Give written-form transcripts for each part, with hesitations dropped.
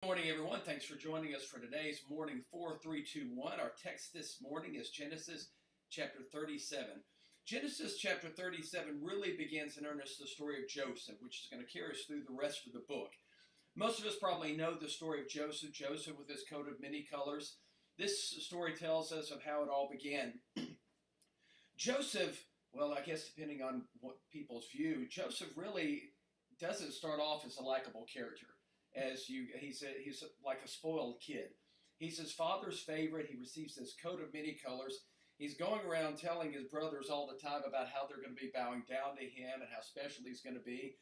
Good morning, everyone. Thanks for joining us for today's Morning 4321. Our text this morning is Genesis chapter 37. Genesis chapter 37 really begins in earnest the story of Joseph, which is going to carry us through the rest of the book. Most of us probably know the story of Joseph, Joseph with his coat of many colors. This story tells us of how it all began. Joseph, well, I guess depending on what people's view, Joseph really doesn't start off as a likable character. He's like a spoiled kid. He's his father's favorite. He receives this coat of many colors. He's going around telling his brothers all the time about how they're going to be bowing down to him and how special he's going to be.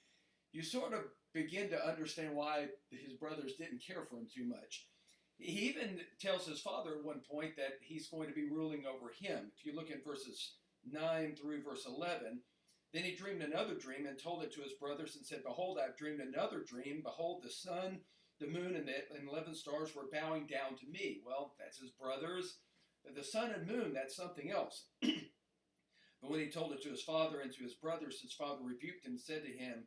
You sort of begin to understand why his brothers didn't care for him too much. He even tells his father at one point that he's going to be ruling over him. If you look in verses 9 through verse 11, then he dreamed another dream and told it to his brothers and said, "Behold, I've dreamed another dream. Behold, the sun, the moon, and 11 stars were bowing down to me." Well, that's his brothers. But the sun and moon, that's something else. But when he told it to his father and to his brothers, his father rebuked him and said to him,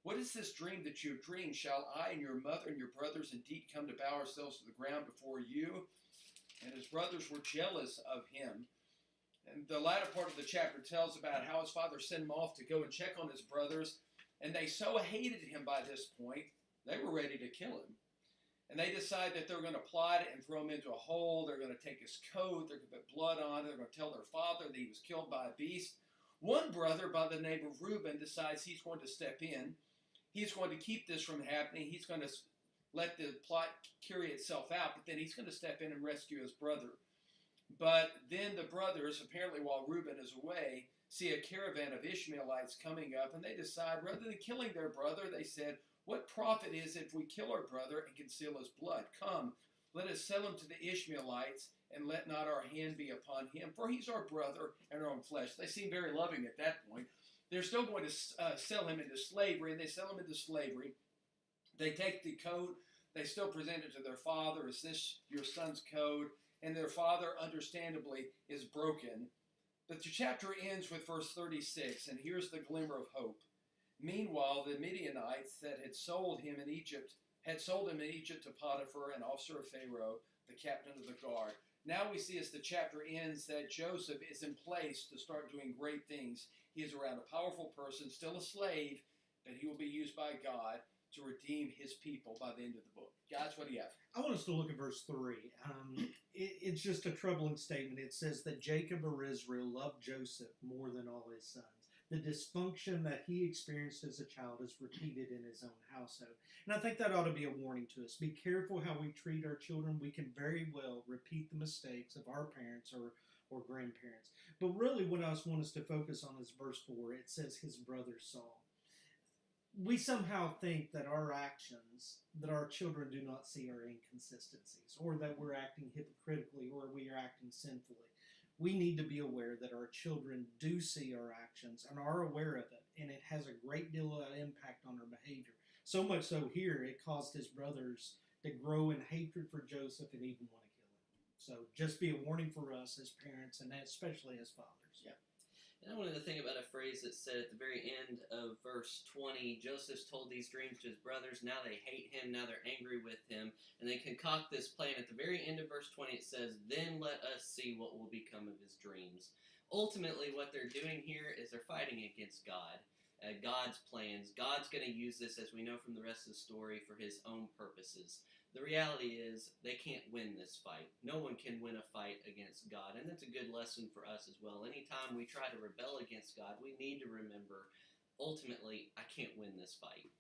"What is this dream that you have dreamed? Shall I and your mother and your brothers indeed come to bow ourselves to the ground before you?" And his brothers were jealous of him. And the latter part of the chapter tells about how his father sent him off to go and check on his brothers. And they so hated him by this point, they were ready to kill him. And they decide that they're going to plot and throw him into a hole. They're going to take his coat. They're going to put blood on it. They're going to tell their father that he was killed by a beast. One brother by the name of Reuben decides he's going to step in. He's going to keep this from happening. He's going to let the plot carry itself out. But then he's going to step in and rescue his brother. But then the brothers, apparently while Reuben is away, see a caravan of Ishmaelites coming up, and they decide, rather than killing their brother, they said, "What profit is it if we kill our brother and conceal his blood? Come, let us sell him to the Ishmaelites, and let not our hand be upon him, for he's our brother and our own flesh." They seem very loving at that point. They're still going to sell him into slavery, and they sell him into slavery. They take the coat, they still present it to their father. "Is this your son's coat?" And their father, understandably, is broken. But the chapter ends with verse 36, and here's the glimmer of hope. "Meanwhile, the Midianites that had sold him in Egypt to Potiphar, an officer of Pharaoh, the captain of the guard." Now we see as the chapter ends that Joseph is in place to start doing great things. He is around a powerful person, still a slave, but he will be used by God to redeem his people by the end of the book. Guys, what do you have? I want us to look at verse 3. It's just a troubling statement. It says that Jacob or Israel loved Joseph more than all his sons. The dysfunction that he experienced as a child is repeated in his own household. And I think that ought to be a warning to us. Be careful how we treat our children. We can very well repeat the mistakes of our parents or grandparents. But really what I want us to focus on is verse 4. It says his brother saw. We somehow think that our actions, that our children do not see our inconsistencies, or that we're acting hypocritically, or we are acting sinfully. We need to be aware that our children do see our actions and are aware of it, and it has a great deal of impact on our behavior. So much so here, it caused his brothers to grow in hatred for Joseph and even want to kill him. So just be a warning for us as parents, and especially as fathers. Yeah. And I wanted to think about a phrase that said at the very end of verse 20, Joseph's told these dreams to his brothers, now they hate him, now they're angry with him, and they concoct this plan. At the very end of verse 20 it says, "Then let us see what will become of his dreams." Ultimately what they're doing here is they're fighting against God. God's plans. God's going to use this, as we know from the rest of the story, for his own purposes. The reality is they can't win this fight. No one can win a fight against God, and that's a good lesson for us as well. Anytime we try to rebel against God, we need to remember, ultimately, I can't win this fight.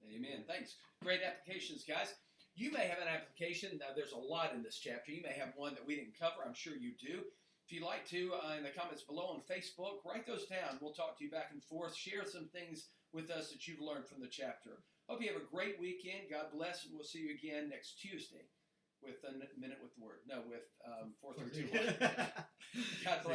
Amen. Thanks. Great applications, guys. You may have an application. Now, there's a lot in this chapter. You may have one that we didn't cover. I'm sure you do. If you'd like to, in the comments below on Facebook, write those down. We'll talk to you back and forth. Share some things with us that you've learned from the chapter. Hope you have a great weekend. God bless, and we'll see you again next Tuesday with a Minute with the Word. No, with 432. God bless.